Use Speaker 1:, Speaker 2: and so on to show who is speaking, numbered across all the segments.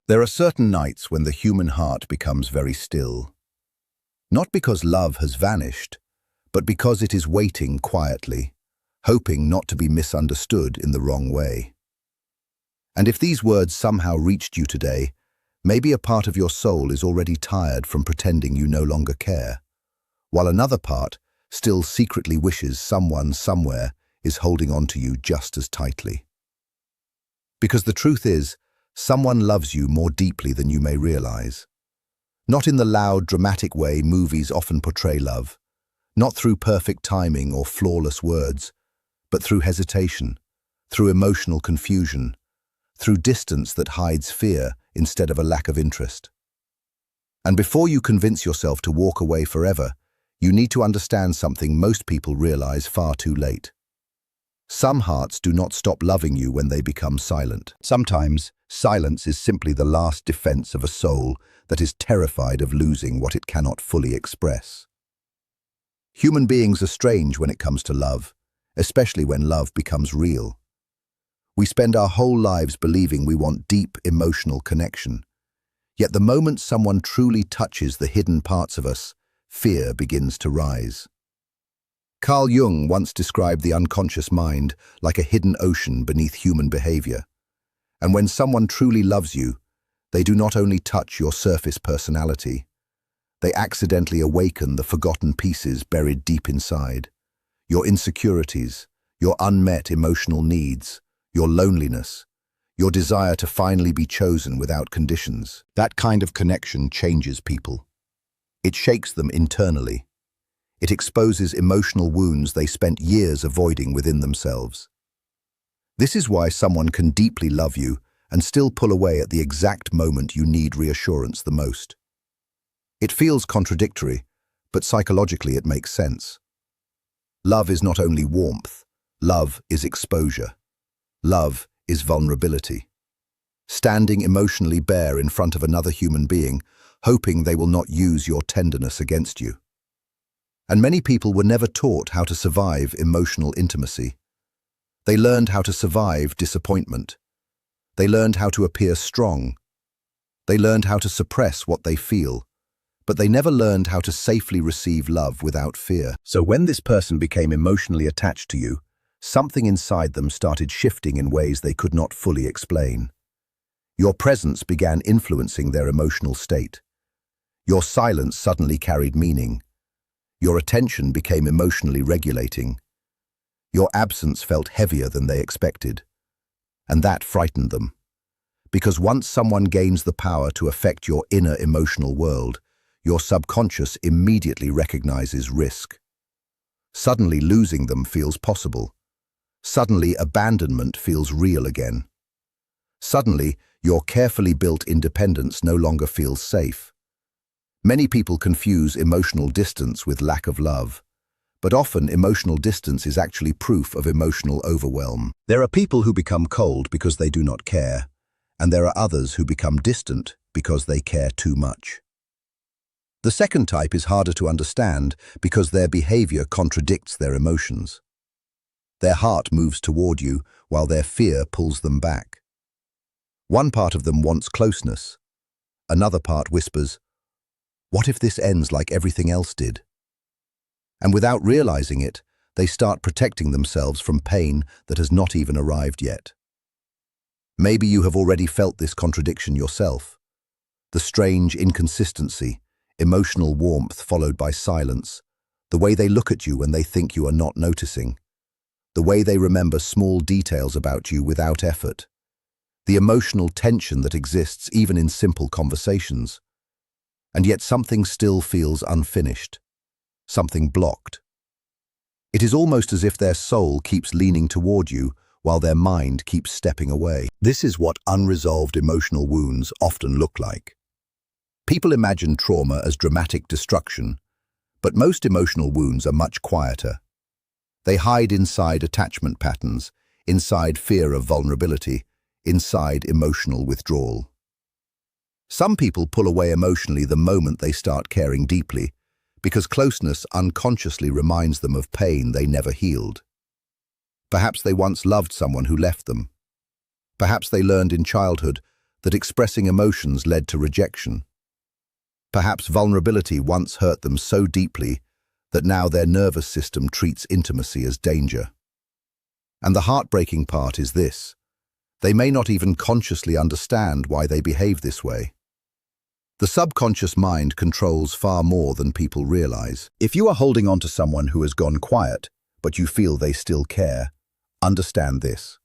Speaker 1: There are certain nights when the human heart becomes very still. Not because love has vanished, but because it is waiting quietly, hoping not to be misunderstood in the wrong way. And if these words somehow reached you today, maybe a part of your soul is already tired from pretending you no longer care, while another part still secretly wishes someone somewhere is holding on to you just as tightly. Because the truth is, someone loves you more deeply than you may realize. Not in the loud, dramatic way movies often portray love, not through perfect timing or flawless words, but through hesitation, through emotional confusion, through distance that hides fear instead of a lack of interest. And before you convince yourself to walk away forever, you need to understand something most people realize far too late. Some hearts do not stop loving you when they become silent. Sometimes, silence is simply the last defense of a soul that is terrified of losing what it cannot fully express. Human beings are strange when it comes to love, especially when love becomes real. We spend our whole lives believing we want deep emotional connection. Yet the moment someone truly touches the hidden parts of us, fear begins to rise. Carl Jung once described the unconscious mind like a hidden ocean beneath human behavior. And when someone truly loves you, they do not only touch your surface personality, they accidentally awaken the forgotten pieces buried deep inside. Your insecurities, your unmet emotional needs, your loneliness, your desire to finally be chosen without conditions. That kind of connection changes people. It shakes them internally. It exposes emotional wounds they spent years avoiding within themselves. This is why someone can deeply love you and still pull away at the exact moment you need reassurance the most. It feels contradictory, but psychologically it makes sense. Love is not only warmth, love is exposure. Love is vulnerability. Standing emotionally bare in front of another human being, hoping they will not use your tenderness against you. And many people were never taught how to survive emotional intimacy. They learned how to survive disappointment. They learned how to appear strong. They learned how to suppress what they feel, but they never learned how to safely receive love without fear. So when this person became emotionally attached to you, something inside them started shifting in ways they could not fully explain. Your presence began influencing their emotional state. Your silence suddenly carried meaning. Your attention became emotionally regulating. Your absence felt heavier than they expected. And that frightened them. Because once someone gains the power to affect your inner emotional world, your subconscious immediately recognizes risk. Suddenly losing them feels possible. Suddenly abandonment feels real again. Suddenly, your carefully built independence no longer feels safe. Many people confuse emotional distance with lack of love, but often emotional distance is actually proof of emotional overwhelm. There are people who become cold because they do not care, and there are others who become distant because they care too much. The second type is harder to understand because their behavior contradicts their emotions. Their heart moves toward you while their fear pulls them back. One part of them wants closeness. Another part whispers, "What if this ends like everything else did?" And without realizing it, they start protecting themselves from pain that has not even arrived yet. Maybe you have already felt this contradiction yourself. The strange inconsistency, emotional warmth followed by silence, the way they look at you when they think you are not noticing, the way they remember small details about you without effort, the emotional tension that exists even in simple conversations. And yet something still feels unfinished, something blocked. It is almost as if their soul keeps leaning toward you while their mind keeps stepping away. This is what unresolved emotional wounds often look like. People imagine trauma as dramatic destruction, but most emotional wounds are much quieter. They hide inside attachment patterns, inside fear of vulnerability, inside emotional withdrawal. Some people pull away emotionally the moment they start caring deeply, because closeness unconsciously reminds them of pain they never healed. Perhaps they once loved someone who left them. Perhaps they learned in childhood that expressing emotions led to rejection. Perhaps vulnerability once hurt them so deeply that now their nervous system treats intimacy as danger. And the heartbreaking part is this: they may not even consciously understand why they behave this way. The subconscious mind controls far more than people realize. If you are holding on to someone who has gone quiet, but you feel they still care, understand this.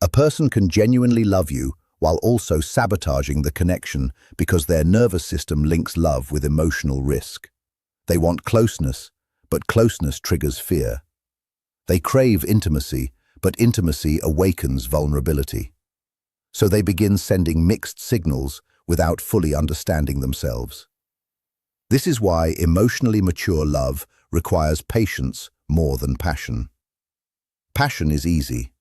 Speaker 1: A person can genuinely love you while also sabotaging the connection because their nervous system links love with emotional risk. They want closeness, but closeness triggers fear. They crave intimacy, but intimacy awakens vulnerability. So they begin sending mixed signals without fully understanding themselves. This is why emotionally mature love requires patience more than passion. Passion is easy.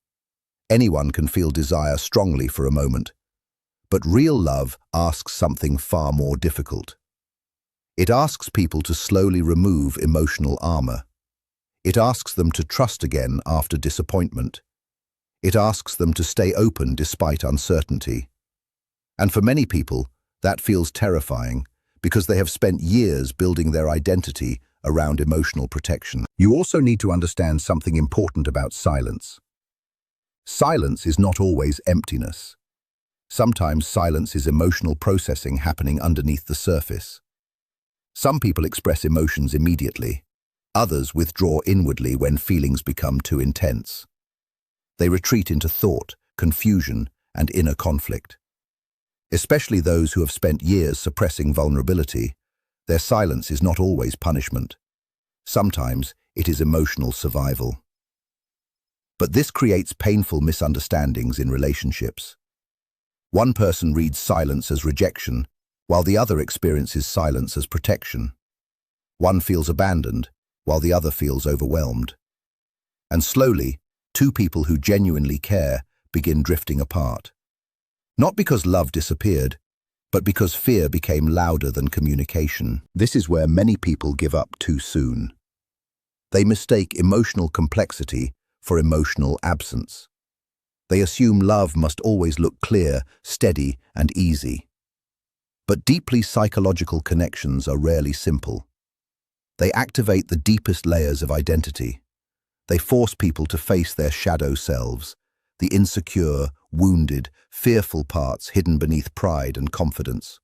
Speaker 1: Anyone can feel desire strongly for a moment. But real love asks something far more difficult. It asks people to slowly remove emotional armor. It asks them to trust again after disappointment. It asks them to stay open despite uncertainty. And for many people, that feels terrifying because they have spent years building their identity around emotional protection. You also need to understand something important about silence. Silence is not always emptiness. Sometimes silence is emotional processing happening underneath the surface. Some people express emotions immediately. Others withdraw inwardly when feelings become too intense. They retreat into thought, confusion, and inner conflict. Especially those who have spent years suppressing vulnerability, their silence is not always punishment. Sometimes it is emotional survival. But this creates painful misunderstandings in relationships. One person reads silence as rejection, while the other experiences silence as protection. One feels abandoned, while the other feels overwhelmed. And slowly, two people who genuinely care begin drifting apart. Not because love disappeared, but because fear became louder than communication. This is where many people give up too soon. They mistake emotional complexity for emotional absence. They assume love must always look clear, steady, and easy. But deeply psychological connections are rarely simple. They activate the deepest layers of identity. They force people to face their shadow selves, the insecure, wounded, fearful parts hidden beneath pride and confidence.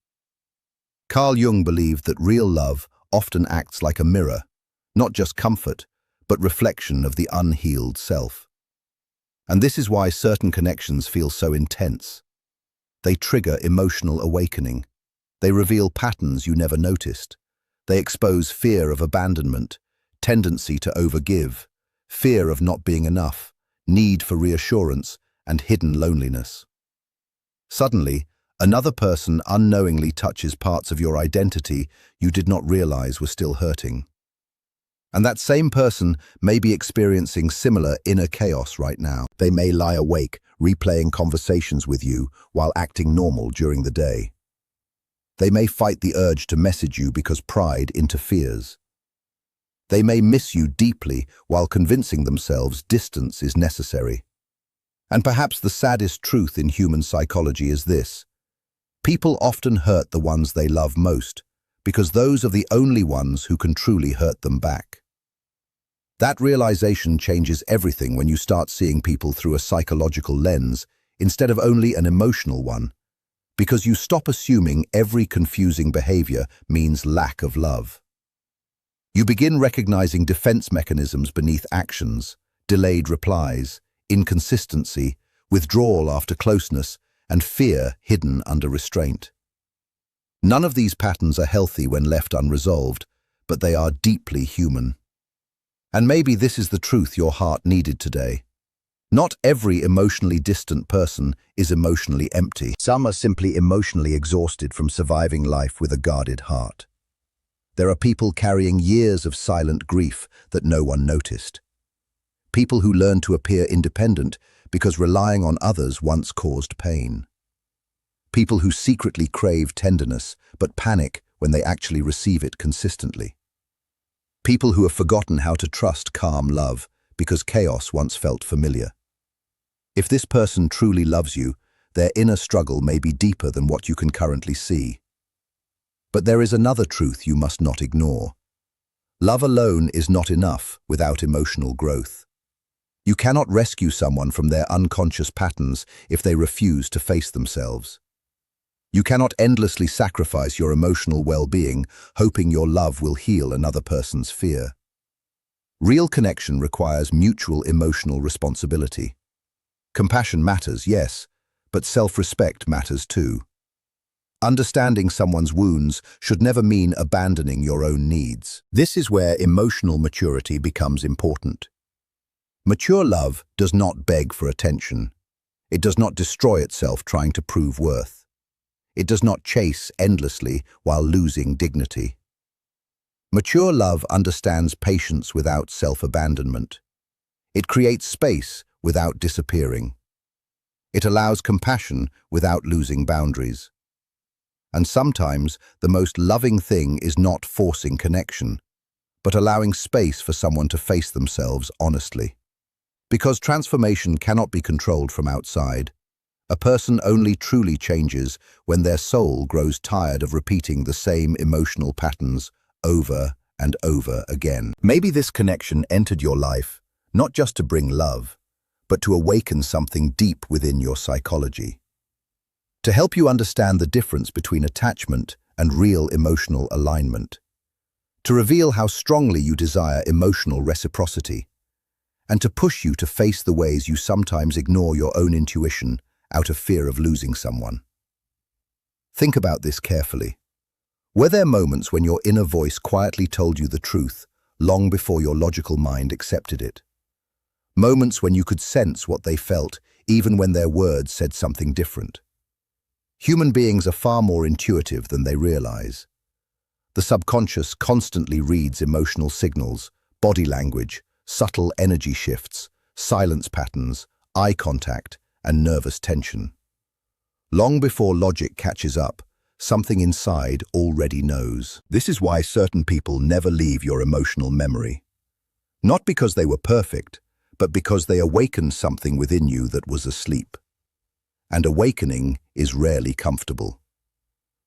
Speaker 1: Carl Jung believed that real love often acts like a mirror, not just comfort, but reflection of the unhealed self. And this is why certain connections feel so intense. They trigger emotional awakening. They reveal patterns you never noticed. They expose fear of abandonment, tendency to overgive, fear of not being enough, need for reassurance, and hidden loneliness. Suddenly, another person unknowingly touches parts of your identity you did not realize were still hurting. And that same person may be experiencing similar inner chaos right now. They may lie awake, replaying conversations with you while acting normal during the day. They may fight the urge to message you because pride interferes. They may miss you deeply while convincing themselves distance is necessary. And perhaps the saddest truth in human psychology is this: people often hurt the ones they love most because those are the only ones who can truly hurt them back. That realization changes everything when you start seeing people through a psychological lens instead of only an emotional one, because you stop assuming every confusing behavior means lack of love. You begin recognizing defense mechanisms beneath actions, delayed replies, inconsistency, withdrawal after closeness, and fear hidden under restraint. None of these patterns are healthy when left unresolved, but they are deeply human. And maybe this is the truth your heart needed today. Not every emotionally distant person is emotionally empty. Some are simply emotionally exhausted from surviving life with a guarded heart. There are people carrying years of silent grief that no one noticed. People who learn to appear independent because relying on others once caused pain. People who secretly crave tenderness but panic when they actually receive it consistently. People who have forgotten how to trust calm love because chaos once felt familiar. If this person truly loves you, their inner struggle may be deeper than what you can currently see. But there is another truth you must not ignore. Love alone is not enough without emotional growth. You cannot rescue someone from their unconscious patterns if they refuse to face themselves. You cannot endlessly sacrifice your emotional well-being, hoping your love will heal another person's fear. Real connection requires mutual emotional responsibility. Compassion matters, yes, but self-respect matters too. Understanding someone's wounds should never mean abandoning your own needs. This is where emotional maturity becomes important. Mature love does not beg for attention. It does not destroy itself trying to prove worth. It does not chase endlessly while losing dignity. Mature love understands patience without self-abandonment. It creates space without disappearing. It allows compassion without losing boundaries. And sometimes the most loving thing is not forcing connection, but allowing space for someone to face themselves honestly. Because transformation cannot be controlled from outside, a person only truly changes when their soul grows tired of repeating the same emotional patterns over and over again. Maybe this connection entered your life not just to bring love, but to awaken something deep within your psychology. To help you understand the difference between attachment and real emotional alignment. To reveal how strongly you desire emotional reciprocity. And to push you to face the ways you sometimes ignore your own intuition out of fear of losing someone. Think about this carefully. Were there moments when your inner voice quietly told you the truth, long before your logical mind accepted it? Moments when you could sense what they felt, even when their words said something different. Human beings are far more intuitive than they realize. The subconscious constantly reads emotional signals, body language, subtle energy shifts, silence patterns, eye contact, and nervous tension. Long before logic catches up, something inside already knows. This is why certain people never leave your emotional memory. Not because they were perfect, but because they awakened something within you that was asleep. And awakening is rarely comfortable.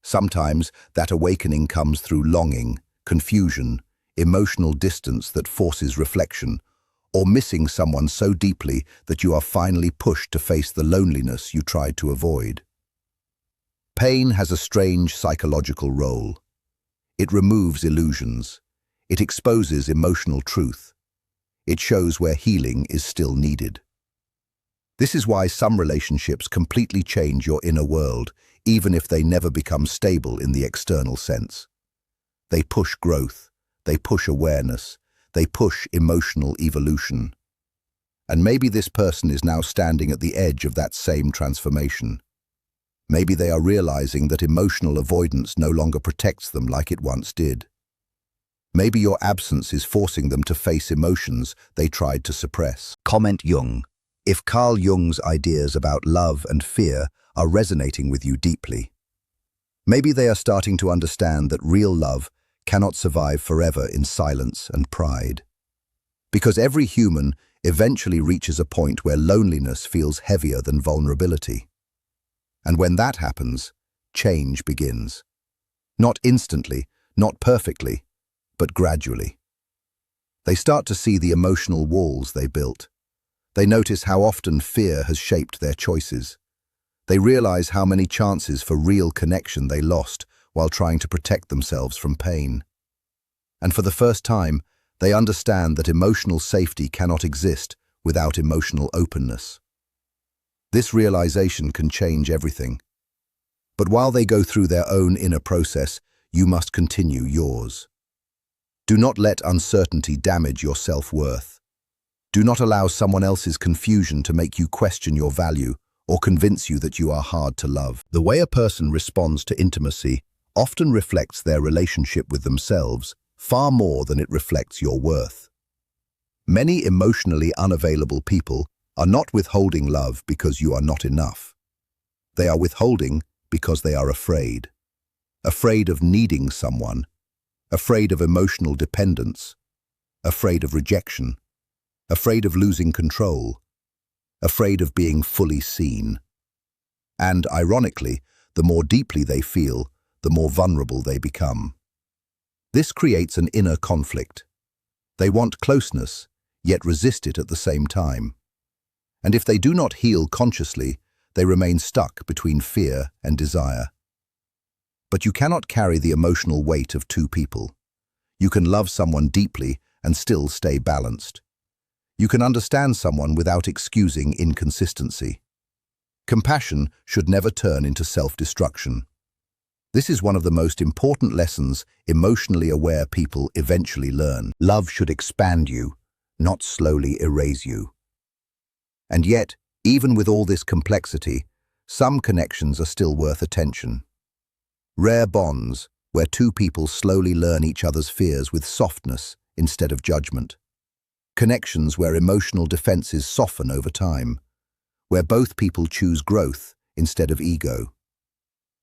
Speaker 1: Sometimes that awakening comes through longing, confusion, emotional distance that forces reflection, or missing someone so deeply that you are finally pushed to face the loneliness you tried to avoid. Pain has a strange psychological role. It removes illusions. It exposes emotional truth. It shows where healing is still needed. This is why some relationships completely change your inner world, even if they never become stable in the external sense. They push growth. They push awareness. They push emotional evolution. And maybe this person is now standing at the edge of that same transformation. Maybe they are realizing that emotional avoidance no longer protects them like it once did. Maybe your absence is forcing them to face emotions they tried to suppress. Comment Jung. If Carl Jung's ideas about love and fear are resonating with you deeply. Maybe they are starting to understand that real love cannot survive forever in silence and pride. Because every human eventually reaches a point where loneliness feels heavier than vulnerability. And when that happens, change begins. Not instantly, not perfectly, but gradually. They start to see the emotional walls they built. They notice how often fear has shaped their choices. They realize how many chances for real connection they lost while trying to protect themselves from pain. And for the first time, they understand that emotional safety cannot exist without emotional openness. This realization can change everything. But while they go through their own inner process, you must continue yours. Do not let uncertainty damage your self-worth. Do not allow someone else's confusion to make you question your value or convince you that you are hard to love. The way a person responds to intimacy often reflects their relationship with themselves far more than it reflects your worth. Many emotionally unavailable people are not withholding love because you are not enough. They are withholding because they are afraid. Afraid of needing someone, afraid of emotional dependence, afraid of rejection, afraid of losing control, afraid of being fully seen. And, ironically, the more deeply they feel, the more vulnerable they become. This creates an inner conflict. They want closeness, yet resist it at the same time. And if they do not heal consciously, they remain stuck between fear and desire. But you cannot carry the emotional weight of two people. You can love someone deeply and still stay balanced. You can understand someone without excusing inconsistency. Compassion should never turn into self-destruction. This is one of the most important lessons emotionally aware people eventually learn. Love should expand you, not slowly erase you. And yet, even with all this complexity, some connections are still worth attention. Rare bonds, where two people slowly learn each other's fears with softness instead of judgment. Connections where emotional defenses soften over time, where both people choose growth instead of ego.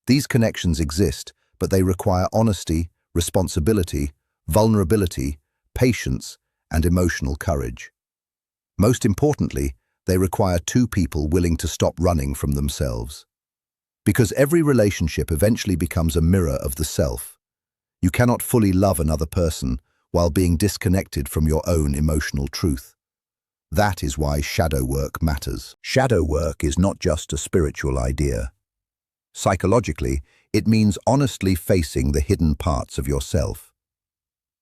Speaker 1: These connections exist, but they require honesty, responsibility, vulnerability, patience, and emotional courage. Most importantly, they require two people willing to stop running from themselves. Because every relationship eventually becomes a mirror of the self. You cannot fully love another person while being disconnected from your own emotional truth. That is why shadow work matters. Shadow work is not just a spiritual idea. Psychologically, it means honestly facing the hidden parts of yourself.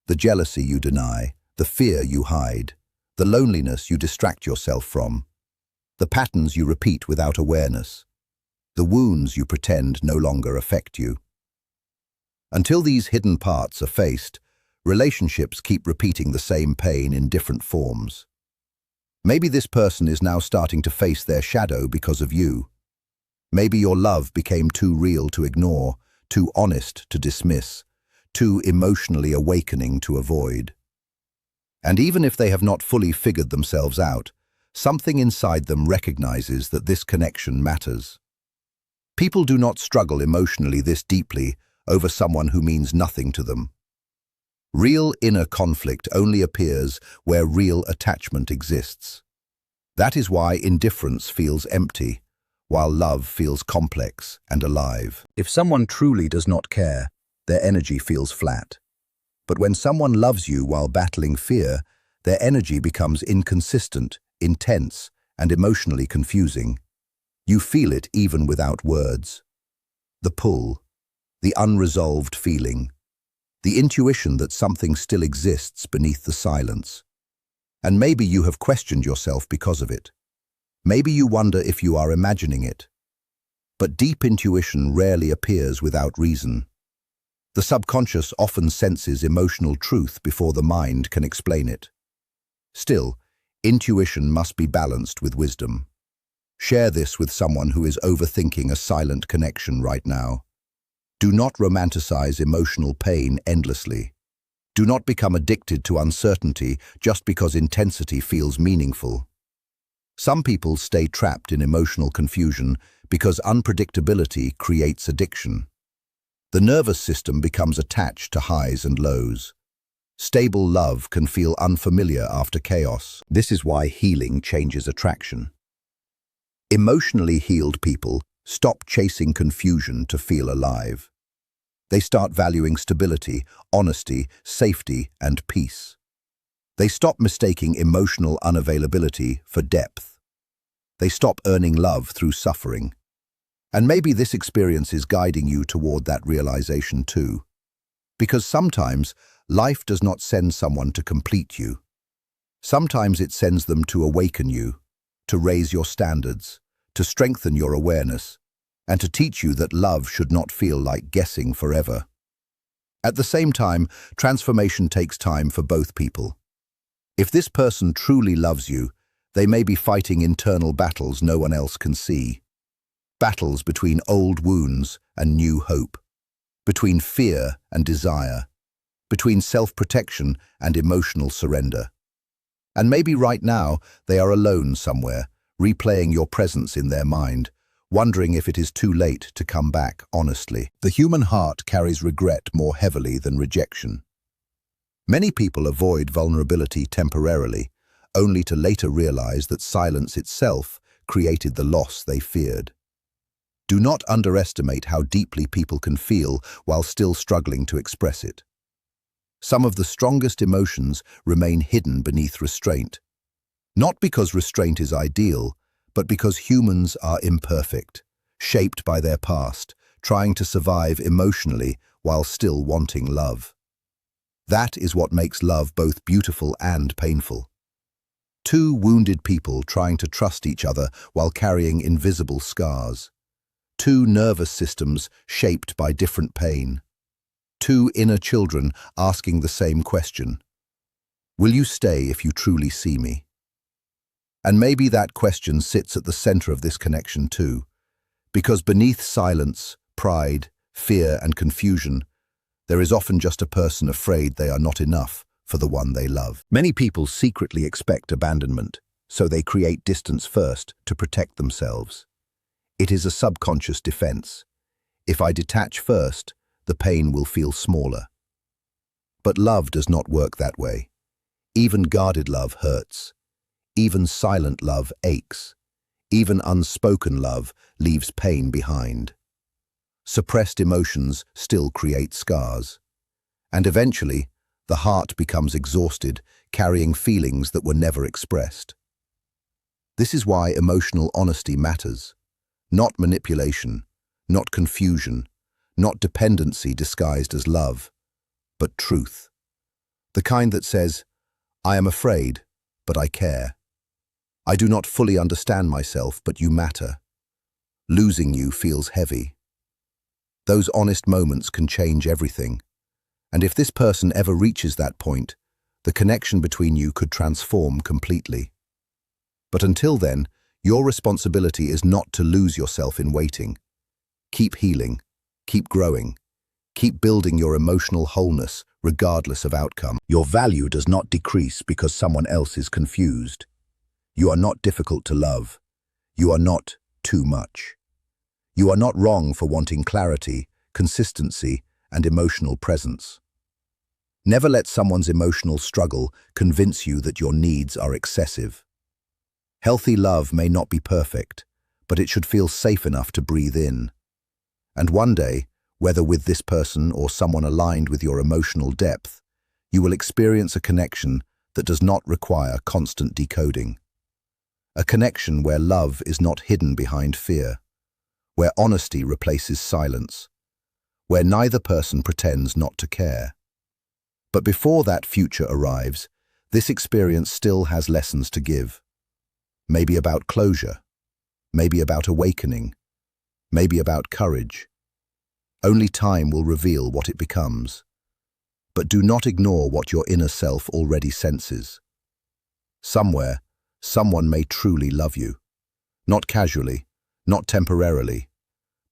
Speaker 1: The jealousy you deny, the fear you hide, the loneliness you distract yourself from, the patterns you repeat without awareness, the wounds you pretend no longer affect you. Until these hidden parts are faced, relationships keep repeating the same pain in different forms. Maybe this person is now starting to face their shadow because of you. Maybe your love became too real to ignore, too honest to dismiss, too emotionally awakening to avoid. And even if they have not fully figured themselves out, something inside them recognizes that this connection matters. People do not struggle emotionally this deeply over someone who means nothing to them. Real inner conflict only appears where real attachment exists. That is why indifference feels empty, while love feels complex and alive. If someone truly does not care, their energy feels flat. But when someone loves you while battling fear, their energy becomes inconsistent, intense, and emotionally confusing. You feel it even without words. The pull, the unresolved feeling, the intuition that something still exists beneath the silence. And maybe you have questioned yourself because of it. Maybe you wonder if you are imagining it. But deep intuition rarely appears without reason. The subconscious often senses emotional truth before the mind can explain it. Still, intuition must be balanced with wisdom. Share this with someone who is overthinking a silent connection right now. Do not romanticize emotional pain endlessly. Do not become addicted to uncertainty just because intensity feels meaningful. Some people stay trapped in emotional confusion because unpredictability creates addiction. The nervous system becomes attached to highs and lows. Stable love can feel unfamiliar after chaos. This is why healing changes attraction. Emotionally healed people stop chasing confusion to feel alive. They start valuing stability, honesty, safety, and peace. They stop mistaking emotional unavailability for depth. They stop earning love through suffering. And maybe this experience is guiding you toward that realization too. Because sometimes life does not send someone to complete you. Sometimes it sends them to awaken you, to raise your standards, to strengthen your awareness, and to teach you that love should not feel like guessing forever. At the same time, transformation takes time for both people. If this person truly loves you, they may be fighting internal battles no one else can see. Battles between old wounds and new hope, between fear and desire, between self-protection and emotional surrender. And maybe right now they are alone somewhere, replaying your presence in their mind, wondering if it is too late to come back honestly. The human heart carries regret more heavily than rejection. Many people avoid vulnerability temporarily, only to later realize that silence itself created the loss they feared. Do not underestimate how deeply people can feel while still struggling to express it. Some of the strongest emotions remain hidden beneath restraint. Not because restraint is ideal, but because humans are imperfect, shaped by their past, trying to survive emotionally while still wanting love. That is what makes love both beautiful and painful. Two wounded people trying to trust each other while carrying invisible scars. Two nervous systems shaped by different pain. Two inner children asking the same question. Will you stay if you truly see me? And maybe that question sits at the center of this connection too, because beneath silence, pride, fear, and confusion, there is often just a person afraid they are not enough for the one they love. Many people secretly expect abandonment, so they create distance first to protect themselves. It is a subconscious defense. If I detach first, the pain will feel smaller. But love does not work that way. Even guarded love hurts. Even silent love aches. Even unspoken love leaves pain behind. Suppressed emotions still create scars. And eventually, the heart becomes exhausted, carrying feelings that were never expressed. This is why emotional honesty matters. Not manipulation, not confusion, not dependency disguised as love, but truth. The kind that says, I am afraid, but I care. I do not fully understand myself, but you matter. Losing you feels heavy. Those honest moments can change everything. And if this person ever reaches that point, the connection between you could transform completely. But until then, your responsibility is not to lose yourself in waiting. Keep healing, keep growing, keep building your emotional wholeness regardless of outcome. Your value does not decrease because someone else is confused. You are not difficult to love. You are not too much. You are not wrong for wanting clarity, consistency, and emotional presence. Never let someone's emotional struggle convince you that your needs are excessive. Healthy love may not be perfect, but it should feel safe enough to breathe in. And one day, whether with this person or someone aligned with your emotional depth, you will experience a connection that does not require constant decoding. A connection where love is not hidden behind fear, where honesty replaces silence, where neither person pretends not to care. But before that future arrives, this experience still has lessons to give. Maybe about closure, maybe about awakening, maybe about courage. Only time will reveal what it becomes. But do not ignore what your inner self already senses. Somewhere, someone may truly love you. Not casually, not temporarily,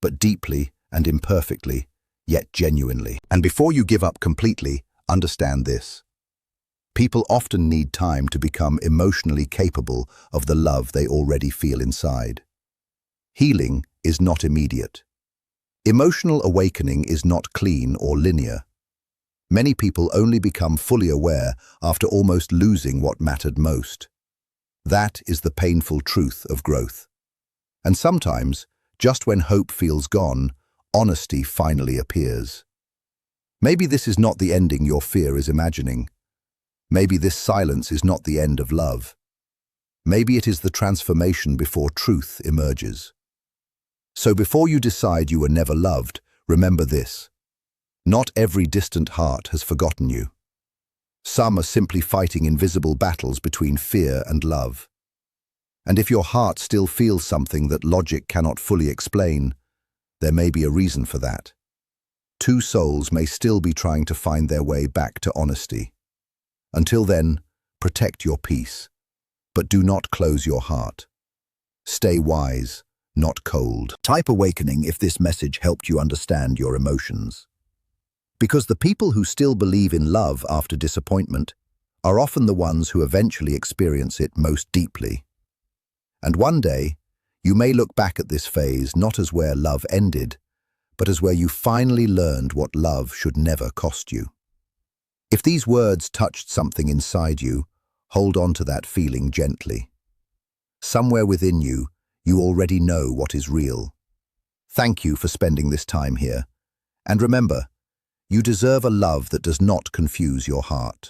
Speaker 1: but deeply and imperfectly, yet genuinely. And before you give up completely, understand this. People often need time to become emotionally capable of the love they already feel inside. Healing is not immediate. Emotional awakening is not clean or linear. Many people only become fully aware after almost losing what mattered most. That is the painful truth of growth. And sometimes, just when hope feels gone, honesty finally appears. Maybe this is not the ending your fear is imagining. Maybe this silence is not the end of love. Maybe it is the transformation before truth emerges. So before you decide you were never loved, remember this. Not every distant heart has forgotten you. Some are simply fighting invisible battles between fear and love. And if your heart still feels something that logic cannot fully explain, there may be a reason for that. Two souls may still be trying to find their way back to honesty. Until then, protect your peace, but do not close your heart. Stay wise, not cold. Type awakening if this message helped you understand your emotions. Because the people who still believe in love after disappointment are often the ones who eventually experience it most deeply. And one day, you may look back at this phase not as where love ended, but as where you finally learned what love should never cost you. If these words touched something inside you, hold on to that feeling gently. Somewhere within you, you already know what is real. Thank you for spending this time here. And remember, you deserve a love that does not confuse your heart.